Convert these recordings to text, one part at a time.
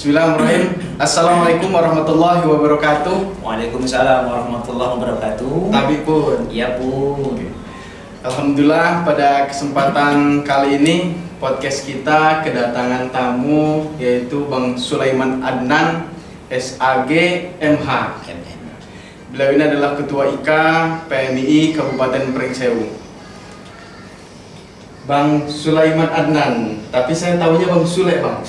Bismillahirrahmanirrahim. Assalamualaikum warahmatullahi wabarakatuh. Waalaikumsalam warahmatullahi wabarakatuh. Tapi pun. Iya pun. Alhamdulillah pada kesempatan kali ini podcast kita kedatangan tamu yaitu Bang Sulaiman Adnan SAG MH. Beliau ini adalah Ketua IK PMII Kabupaten Pringsewu. Bang Sulaiman Adnan, tapi saya tahunya Bang Sule, Bang.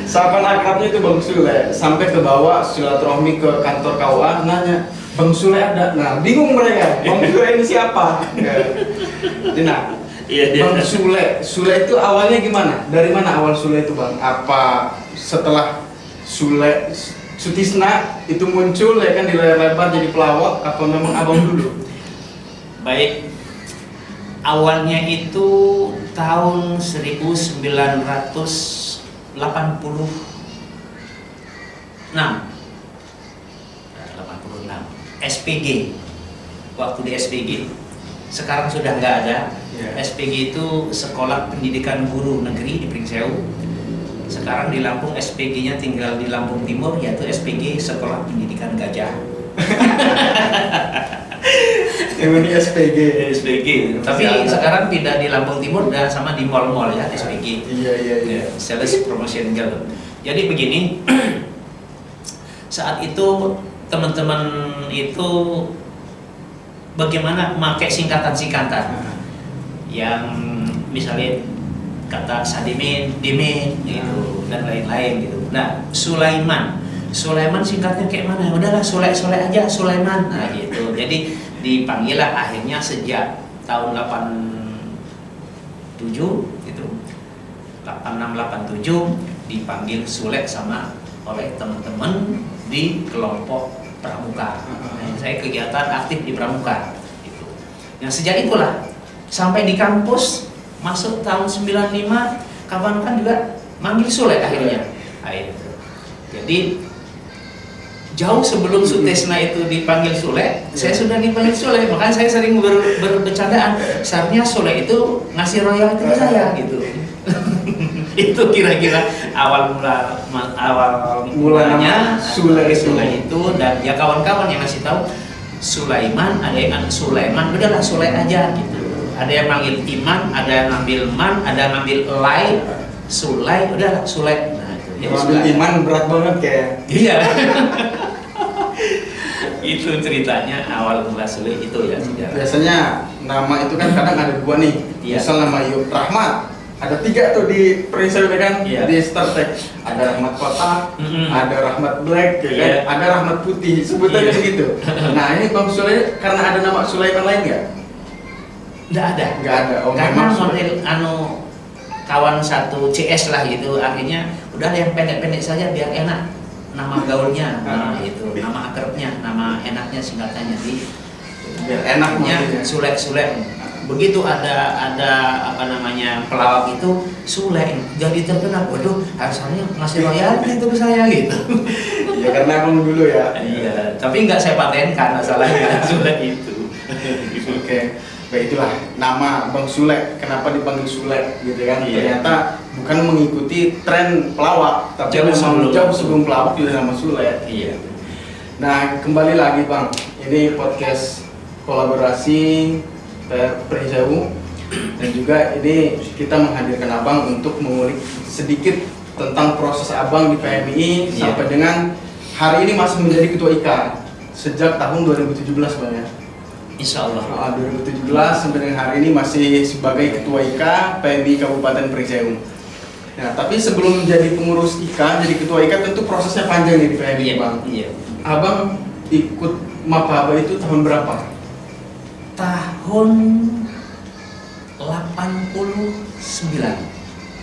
Sapaan akrabnya itu Bang Sule. Sampai ke bawah silaturahmi ke kantor KUA nanya, Bang Sule ada. Nah, bingung mereka. Bang Sule ini siapa? Nah, Bang Sule itu awalnya gimana? Dari mana awal Sule itu, Bang? Apa setelah Sule Sutisna itu muncul ya kan di layar lebar jadi pelawak? Apa memang abang dulu? Baik. Awalnya itu tahun 1986 SPG. Waktu di SPG sekarang sudah nggak ada. SPG itu Sekolah Pendidikan Guru Negeri di Pringsewu. Sekarang di Lampung SPG-nya tinggal di Lampung Timur, yaitu SPG Sekolah Pendidikan Gajah. Ini SPG. Tapi sekarang pindah di Lampung Timur dan sama di mall-mall ya SPG. Iya. Sales Promotion Girl. Jadi begini, saat itu teman-teman itu bagaimana memakai singkatan-singkatan yang misalnya kata Sadimin, Dimin gitu dan lain-lain gitu. Nah, Sulaiman singkatnya kayak mana? Udahlah Sule aja, Sulaiman. Nah gitu. Jadi dipanggillah akhirnya sejak tahun 87 gitu. 86-87 dipanggil Sule sama oleh teman-teman di kelompok pramuka. Nah, saya kegiatan aktif di pramuka gitu. Yang sejak itulah sampai di kampus masuk tahun 95 kawan-kawan juga manggil Sule akhirnya. Jadi jauh sebelum Sutisna itu dipanggil Sule, saya sudah dipanggil Sule. Makanya saya sering bercandaan, seharusnya Sule itu ngasih royalti ke saya gitu. Itu kira-kira awal mulanya Sule itu, dan ya kawan-kawan yang ngasih tahu Sulaiman, ada yang Sulaiman, udahlah Sule aja gitu. Ada yang manggil Iman, ada yang ngambil Man, ada yang ngambil Lai, Sulai, udahlah Sule. Nah, itu ngambil Iman berat banget kayak. Iya. Itu ceritanya awal mula Sule itu ya sejarah. Biasanya nama itu kan kadang ada dua nih. Misal nama Yub Rahmat, ada 3 tuh di Pringsewu kan, di Startek. Ada Rahmat Kotak, ada Rahmat Black, kan? Ada Rahmat Putih, sebutannya begitu. Nah ini Bang Sule karena ada nama Sulaiman lain nggak? Nggak ada. Oh, karena model kawan satu CS lah gitu, akhirnya udah yang pendek-pendek saja biar enak nama gaulnya, itu nama akrabnya, nama enaknya singkatannya biar enaknya Sule. Begitu ada apa namanya pelawak itu Sule jadi terkenal, waduh harusnya ngasih royalti itu ke saya gitu. Ya karena abang dulu ya. Iya, tapi nggak saya patenkan masalahnya Sule itu. Oke. Baik, itulah nama Bang Sule. Kenapa dipanggil Sule gitu kan? Ternyata bukan mengikuti tren pelawak, tapi jauh sebelum pelawak juga nama Sule. Iya. Nah, kembali lagi Bang. Ini podcast kolaborasi Pringsewu, dan juga ini kita menghadirkan Abang untuk mengulik sedikit tentang proses Abang di PMII sampai dengan hari ini masih menjadi Ketua IK sejak tahun 2017 Bang ya. Insya Allah. 2017 sampai dengan hari ini masih sebagai Ketua IK PMII Kabupaten Pringsewu. Nah, tapi sebelum menjadi pengurus IK, jadi Ketua IK tentu prosesnya panjang nih di PMII Bang. Iya. Abang ikut Mapaba itu tahun berapa? Tahun 89.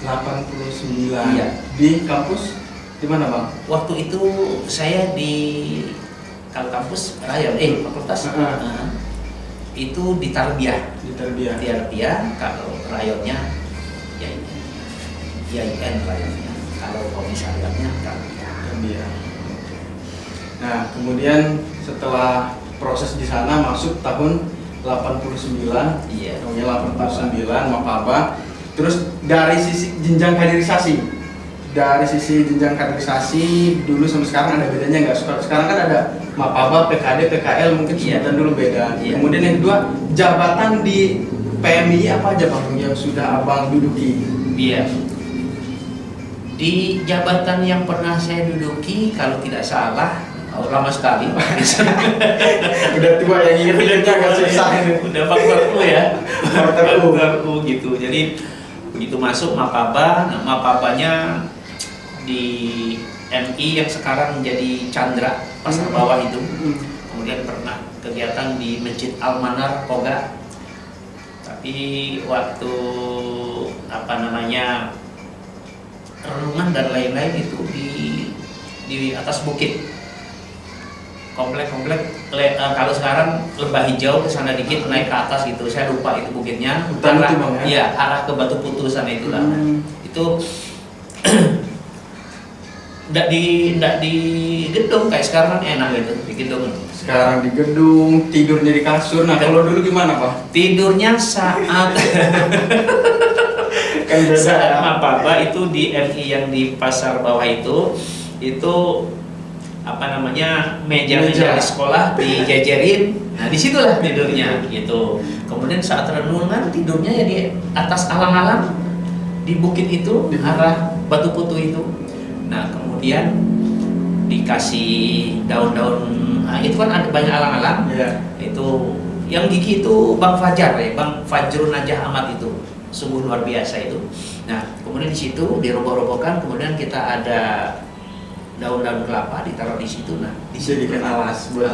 89. Iya. Di kampus di mana Bang? Waktu itu saya di kalau kampus fakultas itu di Tarbiyah. Kalau rayonnya IAIN rayonnya. Kalau komisariatnya Tarbiyah. Nah, kemudian setelah proses di sana masuk tahun 89, tahunnya 89 Mapaba. Terus dari sisi jenjang kaderisasi dari sisi jenjang kaderisasi dulu sama sekarang ada bedanya nggak? Sekarang kan ada Mapaba, PKD, PKL mungkin sebutan dulu beda. Kemudian yang kedua, jabatan di PMI apa aja Bang yang sudah Abang duduki? Iya. Di jabatan yang pernah saya duduki, kalau tidak salah, lama sekali. Udah tua yang ingetnya agak susah ini. Udah faktor ya. Faktor U gitu. Jadi begitu masuk Mapaba, nah, Mapabanya di MI yang sekarang menjadi Chandra Pasar Bawah itu. Kemudian pernah kegiatan di Masjid Al-Manar Koga. Tapi waktu renungan dan lain-lain itu di atas bukit, komplek kalau sekarang lembah hijau ke sana dikit naik ke atas gitu, saya lupa itu bukitnya, arah ke Batu Putu sana itulah. Itu ndak di gedung kayak sekarang enak gitu di gedung. Sekarang di gedung, tidurnya di kasur. Nah kalau dulu gimana Pak? Tidurnya saat saat Mapaba itu di MI yang di Pasar Bawah itu meja di sekolah dijejerin. Nah disitulah tidurnya gitu. Kemudian saat renungan tidurnya ya di atas alang-alang di bukit itu arah Batu Putu itu. Nah kemudian dikasih daun-daun. Nah, itu kan ada banyak alang-alang. Itu yang gigi itu Bang Fajar ya, Bang Fajrul Najah Ahmad itu. Sungguh luar biasa itu. Nah, kemudian di situ diroboh-robohkan, kemudian kita ada daun-daun kelapa ditaruh di situ. Nah, dijadikan alas buat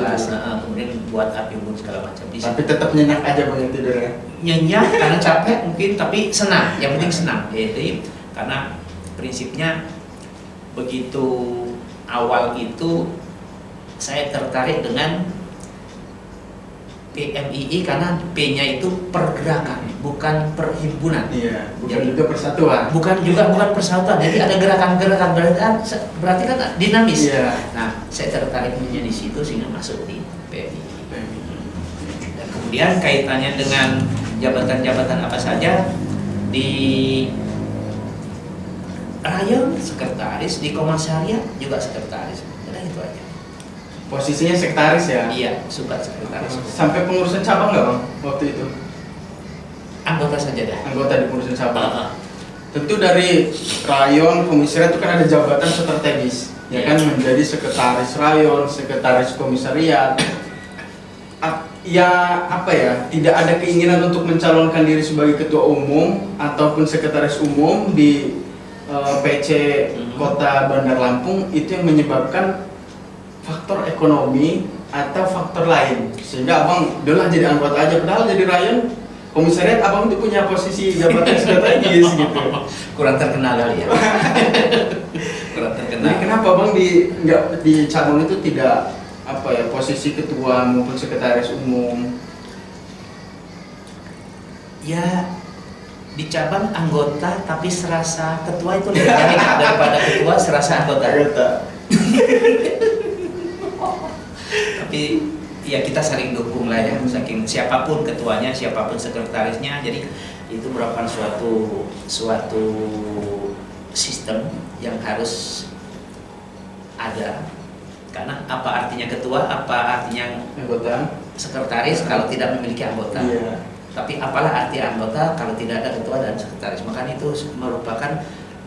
kemudian buat api unggun segala macam. Tapi tetap nyenyak aja Bang tidurnya. Nyenyak karena capek mungkin, tapi senang. Yang penting senang. Jadi karena prinsipnya begitu awal itu saya tertarik dengan PMII karena P-nya itu pergerakan, bukan perhimpunan. Iya, bukan juga persatuan. Bukan persatuan. Jadi ada gerakan-gerakan, berarti kan dinamis. Iya. Nah, saya tertariknya di situ sehingga masuk di PMII. Dan kemudian kaitannya dengan jabatan-jabatan apa saja di rayon sekretaris, di komisariat juga sekretaris. Udah itu aja. Posisinya sekretaris ya? Iya, suka sekretaris. Sampai pengurusan cabang nggak Bang waktu itu? Anggota saja dah. Anggota di pengurusan cabang. Tentu dari rayon, komisariat itu kan ada jabatan strategis, ya kan, menjadi sekretaris rayon, sekretaris komisariat. Tidak ada keinginan untuk mencalonkan diri sebagai ketua umum ataupun sekretaris umum di PC Kota Bandar Lampung, itu yang menyebabkan faktor ekonomi atau faktor lain sehingga Abang udahlah jadi anggota aja, padahal jadi rayon komisariat Abang itu punya posisi jabatan strategis gitu. Kurang terkenal kali ya. Kurang terkenal. Jadi kenapa Abang di cabang itu tidak posisi ketua maupun sekretaris umum? Ya di cabang anggota tapi serasa ketua itu lebih enak daripada ketua serasa anggota. Tapi ya kita saling dukung lah ya, saking siapapun ketuanya, siapapun sekretarisnya. Jadi itu merupakan suatu sistem yang harus ada. Karena apa artinya ketua, apa artinya anggota, sekretaris kalau tidak memiliki anggota. Iya. Tapi apalah arti anggota kalau tidak ada ketua dan sekretaris. Makanya itu merupakan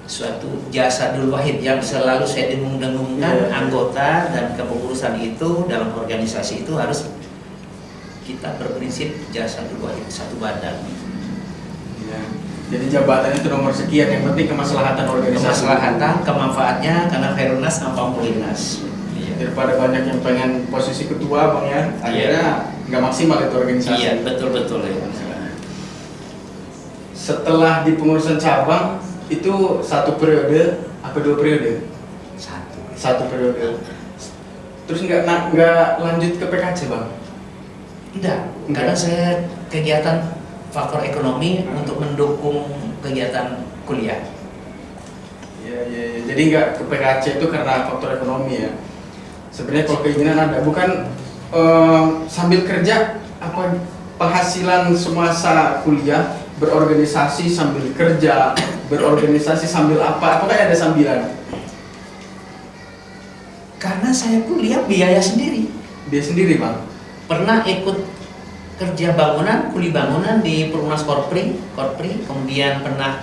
suatu jasa Dul Wahid yang selalu saya dengung-dengungkan. Anggota dan kepengurusan itu dalam organisasi itu harus kita berprinsip jasa Dul Wahid, satu badan. Ya. Jadi jabatan itu nomor sekian, yang penting kemaslahatan organisasi. Kemaslahatan, kemanfaatnya karena Khairunas Ampamulinas. Daripada banyak yang pengen posisi ketua Bang ya, akhirnya nggak maksimal itu organisasi. Iya, betul ya. Setelah di pengurusan cabang itu 1 periode atau 2 periode? Satu periode. Terus nggak lanjut ke PKC Bang? Enggak. Karena saya kegiatan faktor ekonomi untuk mendukung kegiatan kuliah. Iya. Jadi nggak ke PKC itu karena faktor ekonomi ya. Sebenarnya kalau keinginan ada, bukan sambil kerja penghasilan semasa kuliah berorganisasi sambil kerja berorganisasi sambil apa? Apakah ada sambilan? Karena saya kuliah biaya sendiri. Dia sendiri, Bang. Pernah ikut kerja bangunan, kuli bangunan di Perumnas Korpri, kemudian pernah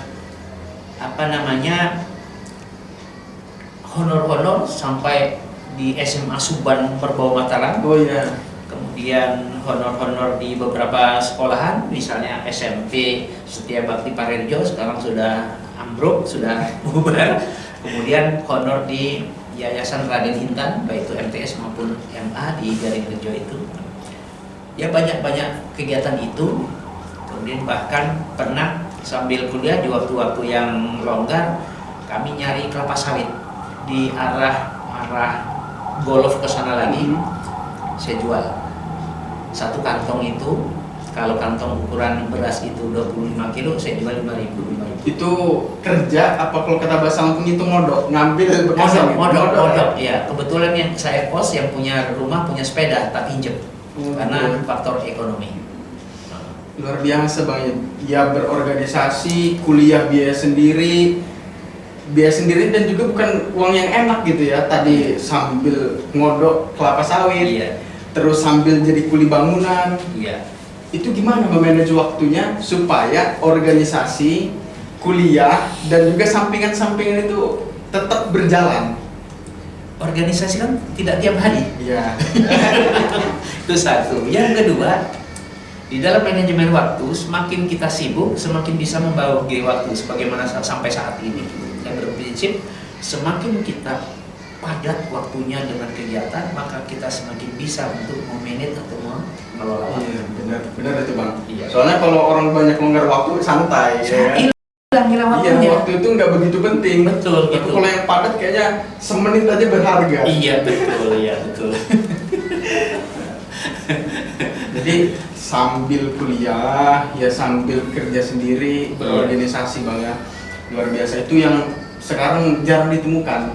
honor-honor sampai di SMA Suban Merbau Mataram. Oh iya. Kemudian honor-honor di beberapa sekolahan, misalnya SMP Setia Bakti Parejo, sekarang sudah ambruk, sudah bubar. Kemudian honor di Yayasan Raden Intan, baik itu MTS maupun MA di Garingrejo itu. Ya banyak-banyak kegiatan itu. Kemudian bahkan pernah sambil kuliah di waktu-waktu yang longgar, kami nyari kelapa sawit di arah Golf ke sana lagi. Saya jual satu kantong itu, kalau kantong ukuran beras itu 25 kilo, saya jual 5.000. Itu kerja apa kalau kata bahasa Lampung itu ngodok, ngambil bekasnya? Modok, ya. Kebetulan yang saya kos, yang punya rumah punya sepeda, tak pinjem karena faktor ekonomi. Luar biasa Bang, ya berorganisasi, kuliah biaya sendiri dan juga bukan uang yang enak gitu ya. Tadi sambil ngodok kelapa sawit, Iya. terus sambil jadi kuli bangunan. Iya. Itu gimana memanage waktunya supaya organisasi, kuliah, dan juga sampingan-sampingan itu tetap berjalan? Organisasi kan tidak tiap hari. Iya. Itu satu. Yang kedua, di dalam manajemen waktu, semakin kita sibuk, semakin bisa membagi waktu sebagaimana sampai saat ini. Yang berprinsip, semakin kita padat waktunya dengan kegiatan, maka kita semakin bisa untuk memanage atau mengelola waktu. Iya, benar itu Bang. Iya. Soalnya kalau orang banyak longgar waktu, santai ya. Hilang waktunya. Iya, waktu itu nggak begitu penting. Betul. Tapi kalau yang padat kayaknya semenit aja berharga. Iya betul. Jadi sambil kuliah, ya sambil kerja sendiri, berorganisasi Bang ya. Luar biasa, itu yang sekarang jarang ditemukan.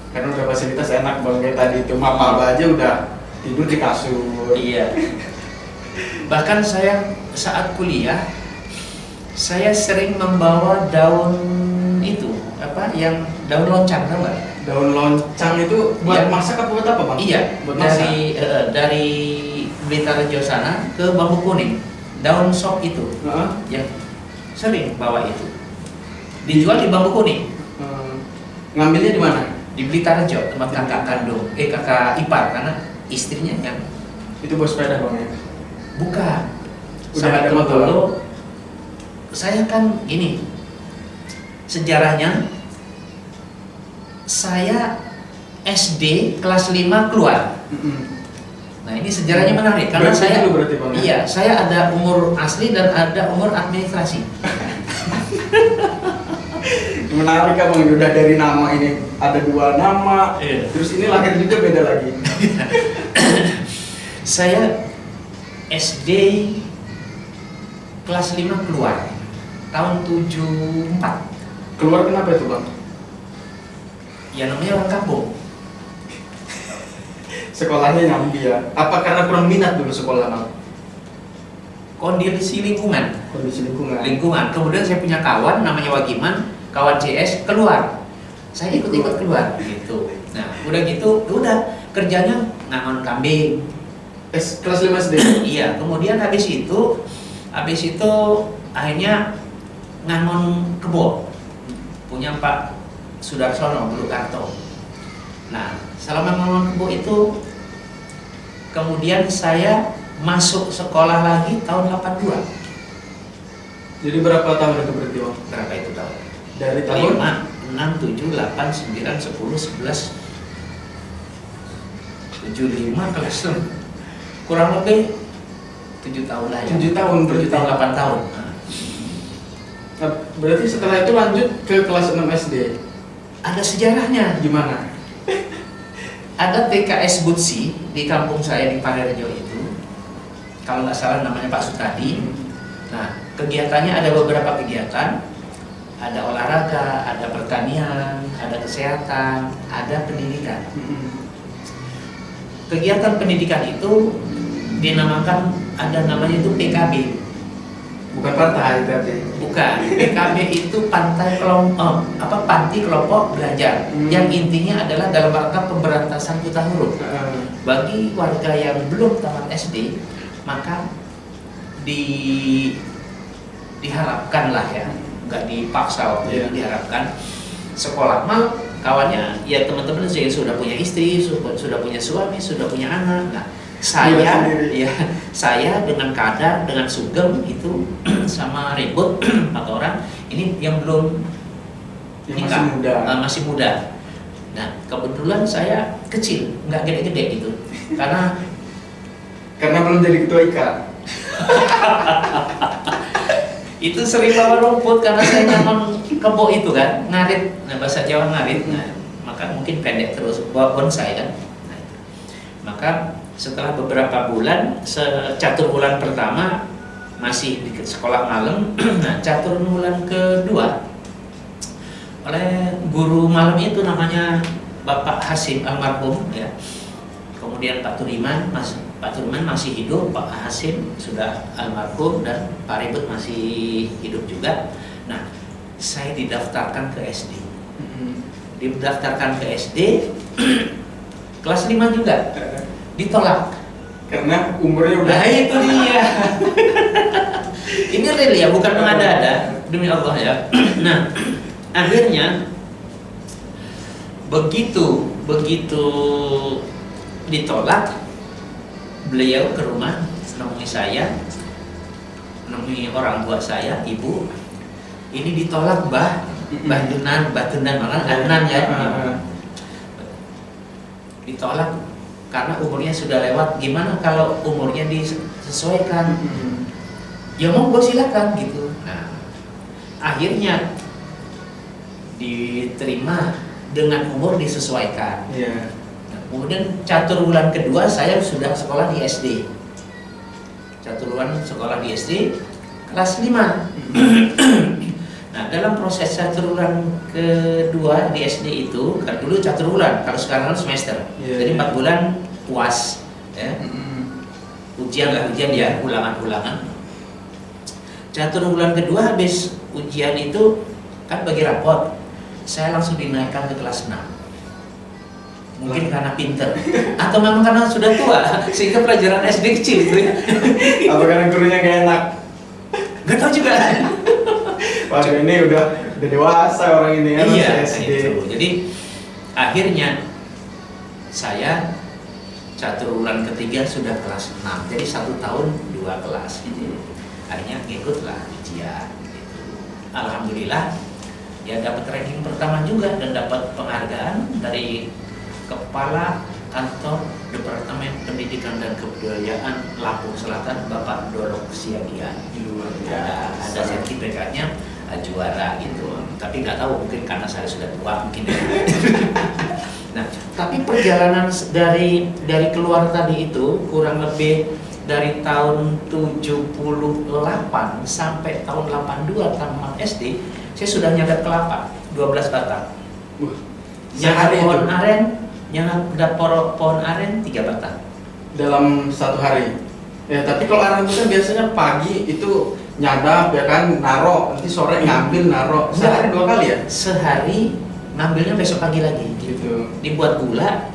Karena udah fasilitas enak Bang, kayak tadi itu mapa aja udah tidur di kasur. Iya. Bahkan saya saat kuliah, saya sering membawa daun itu, yang daun loncang, tahu nggak? Daun loncang itu buat masak apa buat apa Bang? Iya, buat masak. dari Blitarjo sana ke Bambu Kuning, daun sop itu, yang sering bawa itu, dijual di Bambu Kuning. Ngambilnya di mana? Di Blitarjo, tempat kakak ipar, karena istrinya kan. Itu buat sepeda Bang ya? Bukan. Udah ada motor. Dulu, saya kan ini sejarahnya, saya SD kelas 5 keluar. Nah ini sejarahnya menarik karena saya berarti, Bang, ya? Iya, saya ada umur asli dan ada umur administrasi. Menarik kan Bang, udah dari nama ini ada 2 nama, terus ini lahir juga beda lagi. Saya SD kelas 5 keluar tahun 74. Keluar kenapa itu Bang? Ya namanya orang kampung. Sekolahnya nyambi ya? Apa karena kurang minat dulu sekolah Bang? Kondisi lingkungan. Lingkungan. Kemudian saya punya kawan namanya Wagiman, kawan CS keluar. Saya ikut-ikut keluar gitu. Nah, udah gitu, udah kerjanya ngangon kambing. Kelas 5 SD. Iya, kemudian habis itu akhirnya ngangon kebo. Punya Pak Sudarsono Bulukarto. Nah, selama ngangon kebo itu kemudian saya masuk sekolah lagi tahun 82. Jadi berapa tahun itu berarti Bang? Berapa itu tahun? Dari tahun 5, 6, 7, 8, 9, 10, 11, 75 kelas 6. Kurang lebih 7 tahun lah ya. 7 tahun, 7 tahun, 8 tahun. Nah, berarti setelah itu lanjut ke kelas 6 SD. Ada sejarahnya. Gimana? Ada TKS Butsi di kampung saya di Parejo itu. Kalau nggak salah namanya Pak Sutadi. Nah, kegiatannya ada beberapa kegiatan. Ada olahraga, ada pertanian, ada kesehatan, ada pendidikan. Kegiatan pendidikan itu dinamakan, ada namanya itu PKB, Bukan pantai tapi. Bukan, PKB itu panti kelompok belajar yang intinya adalah dalam rangka pemberantasan buta huruf. Bagi warga yang belum tamat SD, maka diharapkan lah ya, nggak dipaksa waktu itu, diharapkan sekolah. Mal kawannya ya teman-teman sudah punya istri, sudah punya suami, sudah punya anak. Nah, saya dengan kadar, dengan sugeng itu sama ribut 4 orang ini yang belum nikah, masih muda. Nah, kebetulan saya kecil, nggak gede-gede gitu, karena belum jadi ketua IKA. Itu sering bawa rumput karena saya nyaman kebo itu kan, ngarit, nah bahasa Jawa ngarit, nah maka mungkin pendek terus bawa bonsai kan. Nah, maka setelah beberapa bulan, catur bulan pertama masih di sekolah malam, nah catur bulan kedua oleh guru malam itu namanya Bapak Hasim almarhum ya. Kemudian Pak Turiman masih hidup, Pak Hasim sudah almarhum dan Pak Ribut masih hidup juga. Nah, saya didaftarkan ke SD. Didaftarkan ke SD kelas 5 juga. Ditolak karena umurnya udah. Nah, itu dia. Ini real ya, bukan mengada-ada, demi Allah ya. Nah, akhirnya begitu ditolak, beliau ke rumah menemui saya, menemui orang tua saya, ibu. Ini ditolak, Mbah Tunan makan Adnan ya. Ditolak karena umurnya sudah lewat. Gimana kalau umurnya disesuaikan? Ya monggo silakan gitu. Nah, akhirnya diterima dengan umur disesuaikan. Nah, kemudian catur bulan kedua saya sudah sekolah di SD. Catur bulan sekolah di SD kelas 5. Nah, dalam proses catur bulan kedua di SD itu, kan dulu catur bulan, kalau sekarang semester. Jadi 4 bulan UAS ya. Ujian ya, ulangan. Catur bulan kedua habis ujian itu kan bagi rapot. Saya langsung dinaikkan ke kelas 6. Mungkin karena pinter atau memang karena sudah tua sehingga pelajaran SD kecil gitu ya. Apa karena gurunya gak enak? Gak tahu juga. Wah, ini udah dewasa orang ini kan, iya, SD. Itu. Jadi akhirnya saya catur bulan ketiga sudah kelas 6. Jadi 1 tahun 2 kelas gitu. Akhirnya ngikutlah ujian gitu. Alhamdulillah ya dapat ranking pertama juga dan dapat penghargaan dari Kepala Kantor Departemen Pendidikan dan Kebudayaan Lampung Selatan, Bapak Dolok Siagian. Ada sertifikatnya, juara gitu. Tapi nggak tahu, mungkin karena saya sudah tua mungkin. Nah, tapi perjalanan dari keluar tadi itu kurang lebih dari tahun 78 sampai tahun 82 tamat SD, saya sudah nyadap kelapa 12 batang. Nyadap pohon aren, nyadap pohon aren 3 batang. Dalam 1 hari. Ya, tapi kalau aren itu kan biasanya pagi itu nyadap ya kan, naro, nanti sore ngambil naro. Sehari 2 kali ya? Sehari ngambilnya besok pagi lagi. Gitu. Dibuat gula,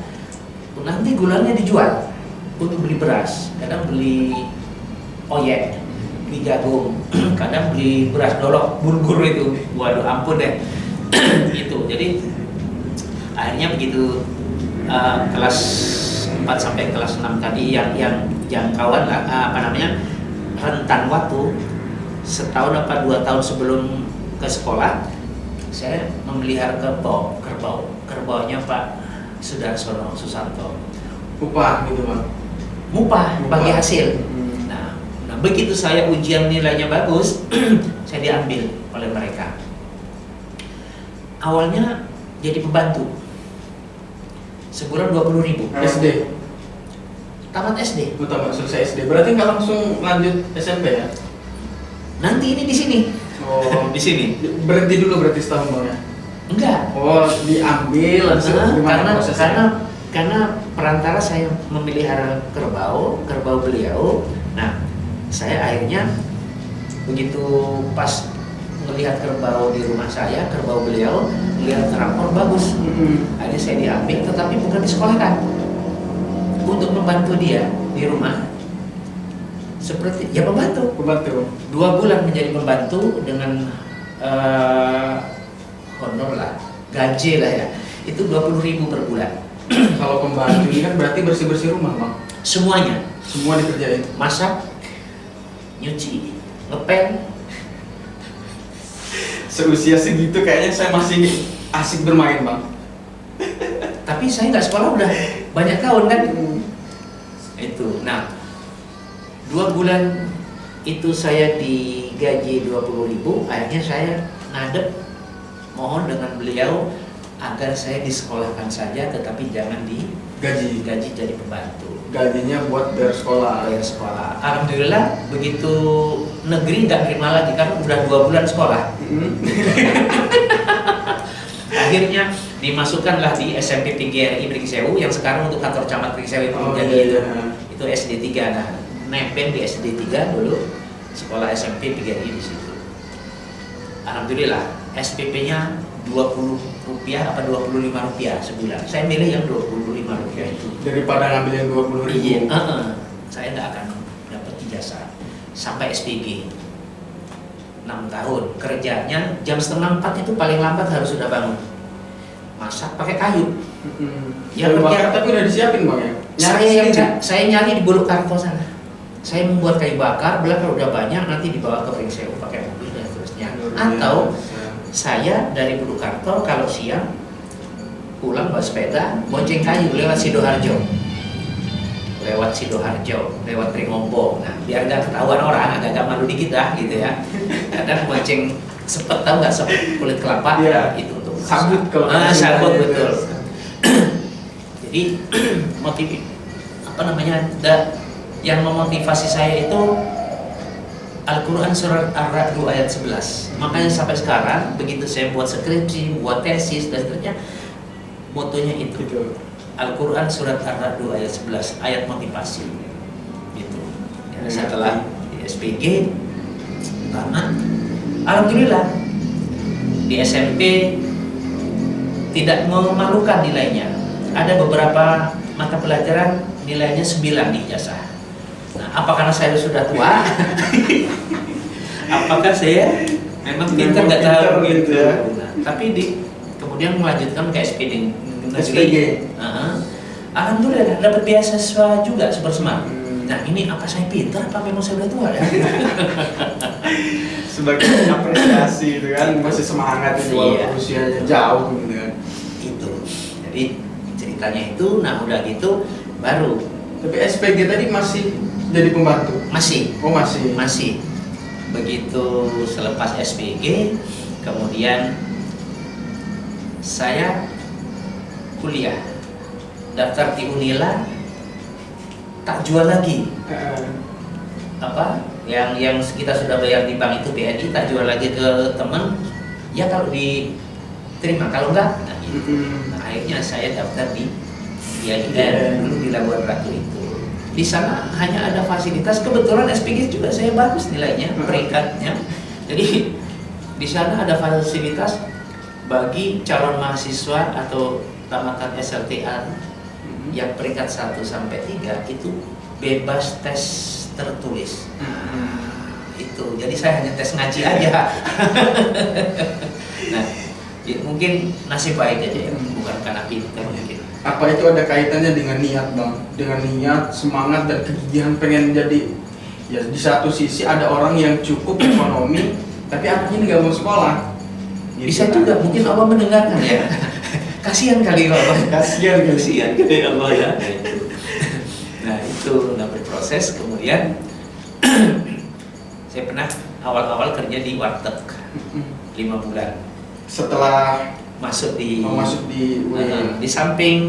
nanti gulanya dijual untuk beli beras, kadang beli oyek, beli jagung, kadang beli beras dolok, bulgur itu, waduh ampun deh. Itu, jadi akhirnya begitu kelas 4 sampai kelas 6 tadi yang jangkauan rentan waktu setahun apa 2 tahun sebelum ke sekolah, saya memelihara kerbaunya Pak Sudarsono Susanto. Upah gitu Bang? Mupah bagi hasil. Nah, begitu saya ujian nilainya bagus, saya diambil oleh mereka. Awalnya jadi pembantu, sebulan 20.000. SD? Tamat SD. Tamat selesai SD. Berarti nggak langsung lanjut SMP ya? Nanti ini di sini. Oh, di sini. Berhenti dulu berarti setahun Bang ya? Enggak. Oh, diambil karena perantara saya memelihara kerbau beliau. Nah, saya akhirnya begitu pas melihat kerbau di rumah saya, kerbau beliau melihat rapor bagus. Akhirnya saya diambil, tetapi bukan disekolahkan, untuk membantu dia di rumah. Seperti ya pembantu. 2 bulan menjadi pembantu dengan honor lah, gaji lah ya. Itu 20.000 per bulan. Kalau pembantu ini kan berarti bersih-bersih rumah, Bang. Semuanya. Semua dikerjain. Masak, nyuci, ngepel. Seusia segitu kayaknya saya masih asik bermain, Bang. Tapi saya nggak sekolah udah banyak tahun kan. Itu. Nah, 2 bulan itu saya digaji 20.000. Akhirnya saya ngadep mohon dengan beliau agar saya disekolahkan saja, tetapi jangan digaji jadi pembantu. Gajinya buat bayar sekolah. Bayar sekolah. Alhamdulillah begitu negeri nggak terima lagi kan udah 2 bulan sekolah. Akhirnya dimasukkanlah di SMP PGRI Pringsewu yang sekarang untuk kantor camat Pringsewu itu jadi itu SD 3. Nah, nempel di SD 3 dulu sekolah SMP PGRI di situ. Alhamdulillah SPP-nya Rp20 apa Rp25 sebulan. Saya milih yang Rp25 itu daripada ngambil yang 20.000. Iya, saya nggak akan dapat ijazah sampai SPG 6 tahun. Kerjanya jam 3:30 itu paling lambat harus sudah bangun. Masak pakai kayu. Ya kerja tapi udah disiapin, Bang ya. Saya nyari di Bulukarto sana. Saya membuat kayu bakar, kalau udah banyak nanti dibawa ke Pringsewu pakai mobil dan seterusnya. Atau saya dari Bulukarto kalau siang pulang bawa sepeda, bonceng kayu lewat Sidoarjo, lewat Pringombo. Nah, biar nggak ketahuan orang, agak malu dikit lah gitu ya. Kadang bonceng sepet, tahu nggak sepet kulit kelapa? Ya, itu untuk sabut kalau sabut betul. Jadi yang memotivasi saya itu Al-Quran surat Ar-Ra'd ayat 11. Makanya sampai sekarang begitu saya buat skripsi, buat tesis dan seterusnya, motonya itu. Al-Quran surat Ar-Ra'd ayat 11, ayat motivasi. Gitu. Ya, setelah di SPG, karena alhamdulillah di SMP tidak memalukan nilainya. Ada beberapa mata pelajaran nilainya 9 di ijazah. Nah, apa karena saya sudah tua? Apakah saya memang pintar nggak tahu gitu ya? Nah, tapi kemudian melanjutkan ke SPD negeri. Alhamdulillah dapat beasiswa juga Super Smart. Nah, ini apa saya pintar? Apa memang saya udah tua ya? Sebagai apresiasi itu kan masih semangat itu walaupun usianya jauh gitu kan. Itu. Jadi ceritanya itu, nah udah gitu baru. Tapi SPG tadi masih jadi pembantu? Masih. Oh masih? Masih. Begitu selepas SPG, kemudian saya kuliah, daftar di Unila, tak jual lagi. Apa? Yang kita sudah bayar di bank itu BNI, tak jual lagi ke teman. Ya kalau diterima, kalau enggak, nah, gitu. Nah, akhirnya saya daftar di IAIN dulu di laborator itu. Di sana hanya ada fasilitas, kebetulan SPG juga saya bagus nilainya, peringkatnya. Jadi di sana ada fasilitas bagi calon mahasiswa atau tamatan SLTA yang peringkat 1 sampai 3 itu bebas tes tertulis. Itu. Jadi saya hanya tes ngaji aja. Nah, ya mungkin nasib baik aja ya, bukan karena pintar mungkin. Apa itu ada kaitannya dengan niat, Bang? Dengan niat, semangat dan kegigihan pengen jadi. Ya di satu sisi ada orang yang cukup ekonomi, tapi anaknya nggak mau sekolah. Gitu bisa kan? juga, mungkin Allah mendengarkan ya. Kasihan kali Allah. Kasihan kali Allah ya. Nah itu udah berproses, kemudian saya pernah awal-awal kerja di warteg 5 bulan. Setelah masuk di UIN. di samping